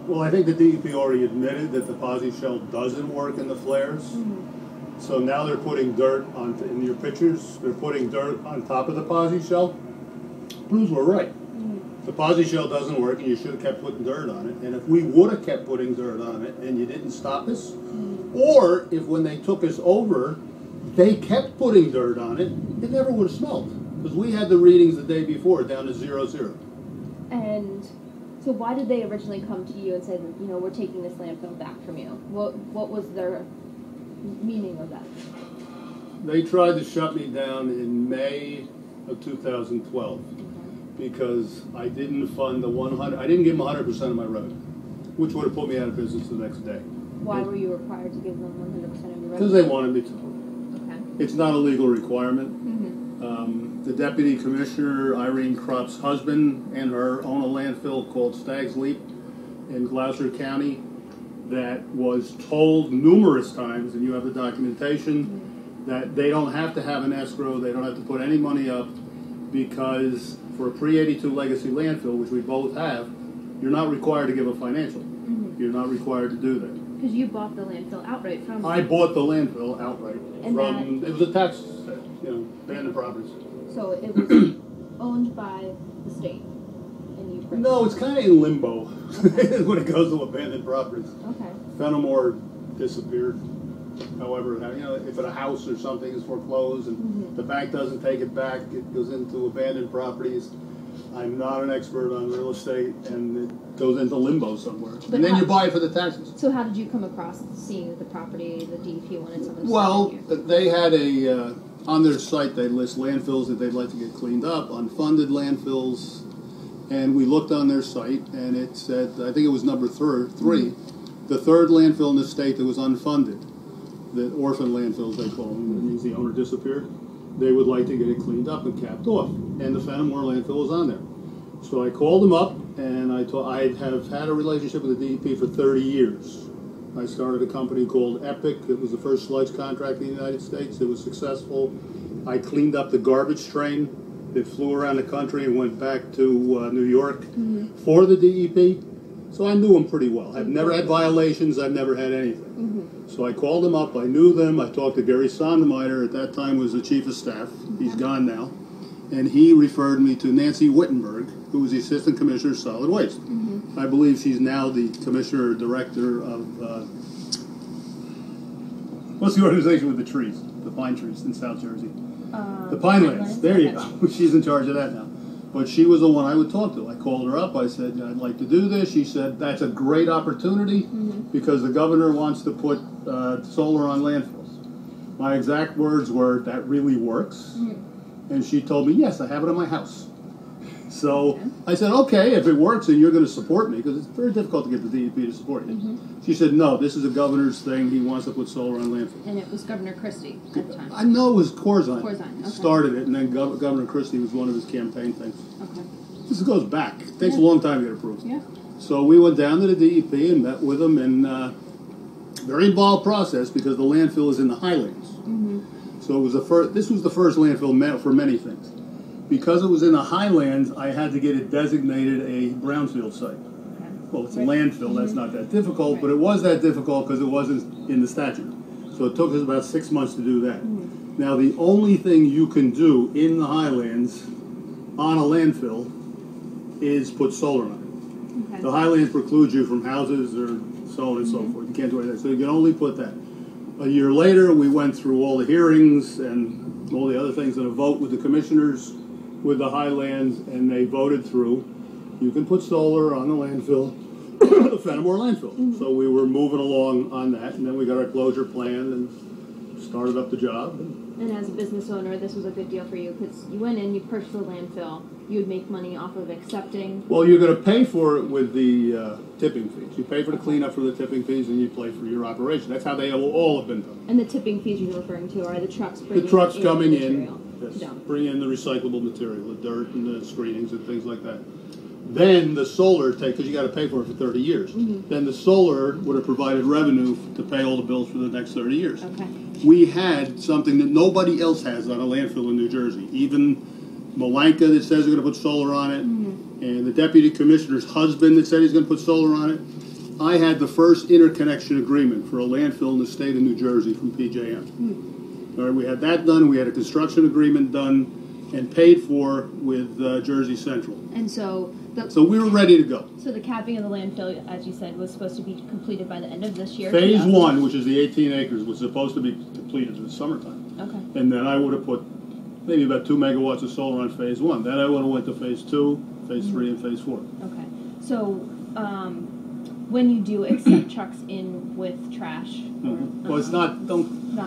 Well, I think the DEP already admitted that the posi-shell doesn't work in the flares. So now they're putting dirt on, in your pictures, they're putting dirt on top of the posi-shell. Proves we're right. The posi-shell doesn't work and you should have kept putting dirt on it. And if we would have kept putting dirt on it and you didn't stop us, or if when they took us over, they kept putting dirt on it, it never would have smelled. Because we had the readings the day before down to 0.0. And so why did they originally come to you and say, you know, we're taking this landfill back from you? What was their meaning of that? They tried to shut me down in May of 2012 because I didn't fund the 100. I didn't give them 100% of my revenue, which would have put me out of business the next day. Why were you required to give them 100% of your revenue? Because they wanted me to. Okay. It's not a legal requirement. The deputy commissioner, Irene Krupp's husband, and her own a landfill called Stag's Leap in Gloucester County that was told numerous times, and you have the documentation, that they don't have to have an escrow, they don't have to put any money up, because for a pre-82 legacy landfill, which we both have, you're not required to give a financial. You're not required to do that. Because you bought the landfill outright from them. I bought the landfill outright. And from, it was a tax, abandoned properties. So it was owned by the state, and you purchased. No, it's kind of in limbo when it goes to abandoned properties. Okay. Fenimore disappeared. However, if a house or something is foreclosed and the bank doesn't take it back, it goes into abandoned properties. I'm not an expert on real estate, and it goes into limbo somewhere. But and then you buy it for the taxes. So how did you come across seeing the property the DEP wanted someone to Well, sell you? they had a, on their site they list landfills that they'd like to get cleaned up, unfunded landfills, and we looked on their site and it said, I think it was number 3, the third landfill in the state that was unfunded, the orphan landfills they call them, that means the owner disappeared. They would like to get it cleaned up and capped off, and the Fenimore landfill was on there. So I called them up, and I have had a relationship with the DEP for 30 years. I started a company called Epic. It was the first sludge contract in the United States. It was successful. I cleaned up the garbage train that flew around the country and went back to New York for the DEP. So I knew them pretty well. I've never had violations. I've never had anything. So I called them up. I knew them. I talked to Gary Sondermeyer. At that time was the chief of staff. He's gone now. And he referred me to Nancy Wittenberg, who was the assistant commissioner of solid waste. I believe she's now the commissioner or director of, what's the organization with the trees? The pine trees in South Jersey. The Pinelands. There you go. She's in charge of that now. But she was the one I would talk to. I called her up. I said, I'd like to do this. She said, that's a great opportunity because the governor wants to put solar on landfills. My exact words were, that really works. And she told me, yes, I have it on my house. So I said, okay, if it works and you're going to support me, because it's very difficult to get the DEP to support you. She said, no, this is a governor's thing. He wants to put solar on landfills. And it was Governor Christie at the time. I know it was Corzine. Corzine, okay. Started it, and then Governor Christie was one of his campaign things. Okay. This goes back. It takes a long time to get approved. Yeah. So we went down to the DEP and met with them, and very involved process because the landfill is in the Highlands. So it was this was the first landfill for many things. Because it was in the Highlands, I had to get it designated a brownfield site. Well, it's a landfill, that's not that difficult, but it was that difficult because it wasn't in the statute. So it took us about 6 months to do that. Now, the only thing you can do in the Highlands on a landfill is put solar on it. The Highlands precludes you from houses or so on and so forth. You can't do anything. So you can only put that. A year later, we went through all the hearings and all the other things and a vote with the commissioners with the Highlands, and they voted through. You can put solar on the landfill, the Fenimore landfill. So we were moving along on that, and then we got our closure plan and started up the job. And as a business owner, this was a good deal for you because you went in, you purchased the landfill, you would make money off of accepting. Well, you're going to pay for it with the tipping fees. You pay for the cleanup for the tipping fees, and you pay for your operation. That's how they all have been done. And the tipping fees you're referring to are the trucks bringing the trucks coming in. Yes, bring in the recyclable material, the dirt and the screenings and things like that. Then the solar, because you got to pay for it for 30 years. Then the solar would have provided revenue to pay all the bills for the next 30 years. We had something that nobody else has on a landfill in New Jersey. Even Malanka that says they're going to put solar on it, and the deputy commissioner's husband that said he's going to put solar on it. I had the first interconnection agreement for a landfill in the state of New Jersey from PJM. All right, we had that done. We had a construction agreement done and paid for with Jersey Central. And so we were ready to go. So the capping of the landfill, as you said, was supposed to be completed by the end of this year? Phase 1, which is the 18 acres, was supposed to be completed in the summertime. Okay. And then I would have put maybe about 2 megawatts of solar on phase 1. Then I would have went to phase 2, phase 3, and phase 4. Okay. So when you do accept trucks in with trash, Well, it's not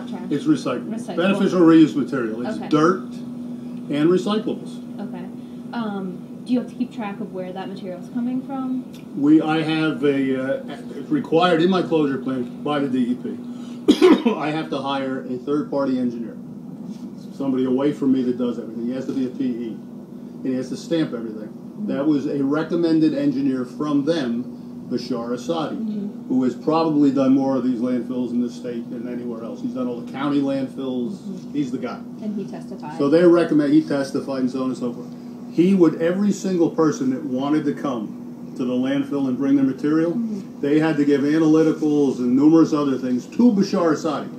trash. It's recyclable. Beneficial reuse material. It's dirt and recyclables. Okay. Do you have to keep track of where that material is coming from? I have it's required in my closure plan by the DEP. I have to hire a third-party engineer, somebody away from me that does everything. He has to be a PE, and he has to stamp everything. That was a recommended engineer from them, Bashar Asadi, who has probably done more of these landfills in the state than anywhere else. He's done all the county landfills. He's the guy. And he testified. So they recommend, he testified and so on and so forth. He would, every single person that wanted to come to the landfill and bring their material, they had to give analyticals and numerous other things to Bashar Asadi.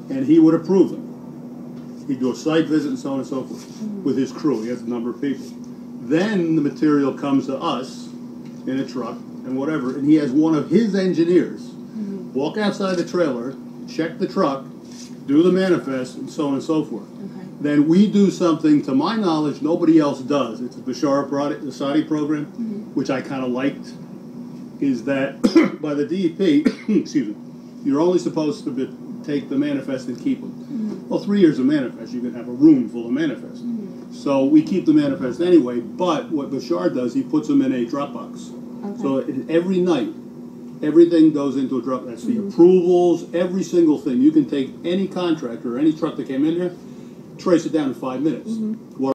And he would approve them. He'd do a site visit and so on and so forth with his crew. He has a number of people. Then the material comes to us in a truck and whatever, and he has one of his engineers walk outside the trailer, check the truck, do the manifest, and so on and so forth. Then we do something, to my knowledge, nobody else does. It's a Bashar Asadi program, which I kind of liked, is that by the DEP, excuse me, you're only supposed to take the manifest and keep them. Well, 3 years of manifest, you can have a room full of manifest. So we keep the manifest anyway, but what Bashar does, he puts them in a Dropbox. So every night, everything goes into a Dropbox. That's the approvals, every single thing. You can take any contractor or any truck that came in here, trace it down in 5 minutes.